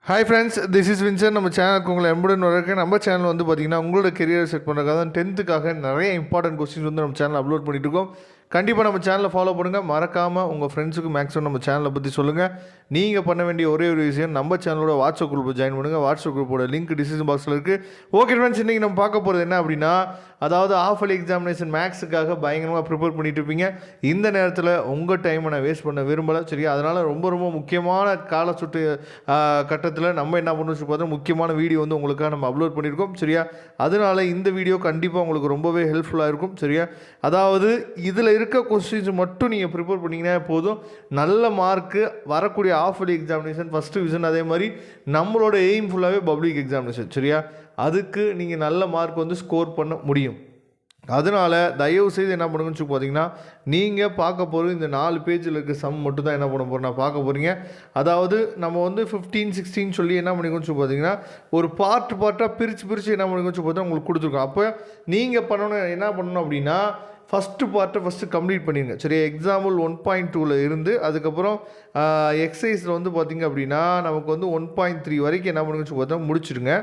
Hi friends, this is Vinson. நம்ம சேனலுக்கு உங்களை எம்புடன் வரக்கு. நம்ம சேனல் வந்து பார்த்தீங்கன்னா உங்களோட கெரியர் செட் பண்ணுறதுக்காக தான் 10th நிறைய இம்பார்ட்டன்ட் கொஸ்டின்ஸ் வந்து நம்ம சேனல் அப்லோட் பண்ணிட்டு இருக்கோம். கண்டிப்பாக நம்ம சேனலில் ஃபாலோ பண்ணுங்கள். மறக்காமல் உங்கள் ஃப்ரெண்ட்ஸுக்கு மேக்ஸிமம் நம்ம சேனலை பற்றி சொல்லுங்கள். நீங்கள் பண்ண வேண்டிய ஒரே ஒரு விஷயம், நம்ம சேனலோட வாட்ஸ்அப் குரூப்பை ஜாயின் பண்ணுங்கள். வாட்ஸ்அப் குரூப்போட லிங்க் டிஸ்கிரிப்ஷன் பாக்ஸில் இருக்குது. ஓகே ஃப்ரெண்ட்ஸ், இன்றைக்கி நம்ம பார்க்க போகிறது என்ன அப்படின்னா, அதாவது ஆஃப் இயர்லி எக்ஸாமினேஷன் மேக்ஸுக்காக பயங்கரமாக ப்ரிப்பேர் பண்ணிட்டு இருப்பீங்க. இந்த நேரத்தில் உங்கள் டைமை நான் வேஸ்ட் பண்ண விரும்பலை, சரியா? அதனால் ரொம்ப ரொம்ப முக்கியமான கால சுட்டு கட்டத்தில் நம்ம என்ன பண்ணணும் பார்த்தா முக்கியமான வீடியோ வந்து உங்களுக்காக நம்ம அப்லோட் பண்ணியிருக்கோம், சரியா? அதனால் இந்த வீடியோ கண்டிப்பாக உங்களுக்கு ரொம்பவே ஹெல்ப்ஃபுல்லாக இருக்கும், சரியா? அதாவது இதில் இருக்க கொஸ்டின்ஸ் மட்டும் நீங்கள் ப்ரிப்பேர் பண்ணிங்கன்னா போதும், நல்ல மார்க்கு வரக்கூடிய half yearly examination first division. அதே மாதிரி நம்மளோட எய்ம் ஃபுல்லாகவே பப்ளிக் எக்ஸாமினேஷன், சரியா? அதுக்கு நீங்கள் நல்ல மார்க் வந்து ஸ்கோர் பண்ண முடியும். அதனால் தயவு செய்து என்ன பண்ணுங்கன்னு சொல்லி பார்த்தீங்கன்னா, நீங்கள் பார்க்க போகிற இந்த 4 பேஜில் இருக்க சம் மட்டும் தான் என்ன பண்ண போகிறோம் பார்க்க போகிறீங்க. அதாவது நம்ம வந்து 15, 16 சொல்லி என்ன பண்ணிக்கணும்னு சொல்லி பார்த்தீங்கன்னா, ஒரு பார்ட்டாக பிரித்து என்ன பண்ணிக்கணும்னு சொல்லி பார்த்தா உங்களுக்கு கொடுத்துருக்கோம். அப்போ நீங்கள் என்ன பண்ணணும் அப்படின்னா, ஃபஸ்ட்டு கம்ப்ளீட் பண்ணிடுங்க, சரி? எக்ஸாம்பிள் 1.2 இருந்து அதுக்கப்புறம் எக்ஸசைஸில் வந்து பார்த்திங்க அப்படின்னா நமக்கு வந்து 1.3 வரைக்கும் என்ன பண்ணுங்கன்னு சொல்லி பார்த்தா முடிச்சுடுங்க.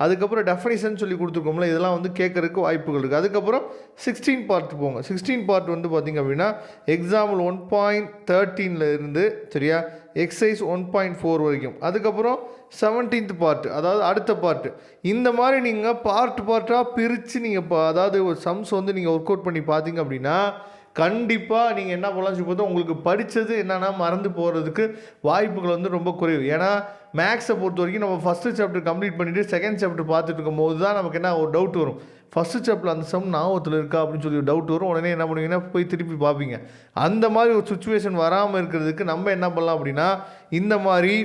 அதுக்கப்புறம் டெஃபினிஷன் சொல்லி கொடுத்துருக்கோம்ல, இதெல்லாம் வந்து கேட்குறதுக்கு வாய்ப்புகள் இருக்குது. அதுக்கப்புறம் 16 பார்ட் போங்க. 16 பார்ட் வந்து பார்த்திங்க அப்படின்னா எக்ஸாம்பிள் 1.13 இருந்து, சரியா, எக்ஸசைஸ் 1.4 வரைக்கும். அதுக்கப்புறம் 17th பார்ட், அதாவது அடுத்த பார்ட்டு. இந்த மாதிரி நீங்கள் பார்ட்டாக பிரித்து நீங்கள் அதாவது ஒரு சம்ஸ் வந்து நீங்கள் ஒர்க் அவுட் பண்ணி பார்த்தீங்க அப்படின்னா கண்டிப்பாக நீங்கள் என்ன பண்ணலாம் சொல்லி பார்த்தா உங்களுக்கு படித்தது என்னென்னா மறந்து போகிறதுக்கு வாய்ப்புகள் வந்து ரொம்ப குறைவு. ஏன்னா மேக்ஸை பொறுத்த வரைக்கும் நம்ம ஃபஸ்ட்டு சாப்டர் கம்ப்ளீட் பண்ணிவிட்டு செகண்ட் சாப்டர் பார்த்துட்டு இருக்கும் போது தான் நமக்கு என்ன ஒரு டவுட் வரும். ஃபஸ்ட்டு சாப்டர் அந்த சம் ஞாபகத்தில் இருக்கா அப்படின்னு சொல்லி டவுட் வரும். உடனே என்ன பண்ணுவீங்கன்னா போய் திருப்பி பார்ப்பீங்க. அந்த மாதிரி ஒரு சுச்சுவேஷன் வராமல் இருக்கிறதுக்கு நம்ம என்ன பண்ணலாம் அப்படின்னா, இந்த மாதிரி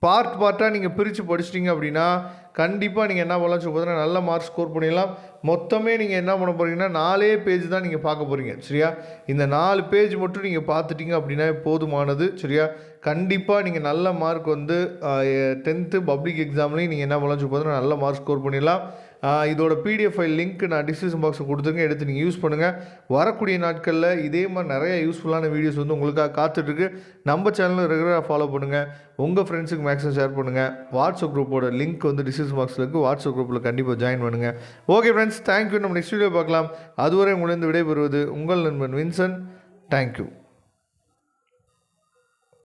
பார்ட்டாக நீங்கள் பிரித்து படிச்சிட்டிங்க அப்படின்னா கண்டிப்பாக நீங்கள் என்ன பண்ணலாம் சொல்லி பார்த்தீங்கன்னா நல்ல மார்க் ஸ்கோர் பண்ணிடலாம். மொத்தமே நீங்கள் என்ன பண்ண போகிறீங்கன்னா 4 பேஜ் தான் நீங்கள் பார்க்க போகிறீங்க, சரியா? இந்த 4 பேஜ் மட்டும் நீங்கள் பார்த்துட்டிங்க அப்படின்னா போதுமானது, சரியா? கண்டிப்பாக நீங்கள் நல்ல மார்க் வந்து 10th பப்ளிக் எக்ஸாம்லேயும் நீங்கள் என்ன பண்ணலாம் சொல்லி பார்த்தீங்கன்னா நல்ல மார்க் ஸ்கோர் பண்ணிடலாம். இதோட பிடிஎஃப் ஃபைல் லிங்க் நான் டிஸ்கிரிப்ஷன் பாக்ஸில் கொடுத்துருங்க, எடுத்து நீங்கள் யூஸ் பண்ணுங்கள். வரக்கூடிய நாட்களில் இதே மாதிரி நிறைய யூஸ்ஃபுல்லான வீடியோஸ் வந்து உங்களுக்காக காத்துட்ருக்கு. நம்ம சேனலில் ரெகுலராக ஃபாலோ பண்ணுங்கள். உங்கள் ஃப்ரெண்ட்ஸுக்கு மேக்ஸிமம் ஷேர் பண்ணுங்கள். வாட்ஸ்அப் குரூப்போட லிங்க் வந்து டிஸ்கிரிப்ஷன் பாக்ஸில் இருக்குது. வாட்ஸ்அப் குரூப்பில் கண்டிப்பாக ஜாயின் பண்ணுங்கள். Okay friends, thank you. நம்ம நெக்ஸ்ட் வீடியோ பார்க்கலாம். அதுவரை உங்களிருந்து விடைபெறுவது உங்கள் நண்பன் வின்சன். தேங்க்யூ.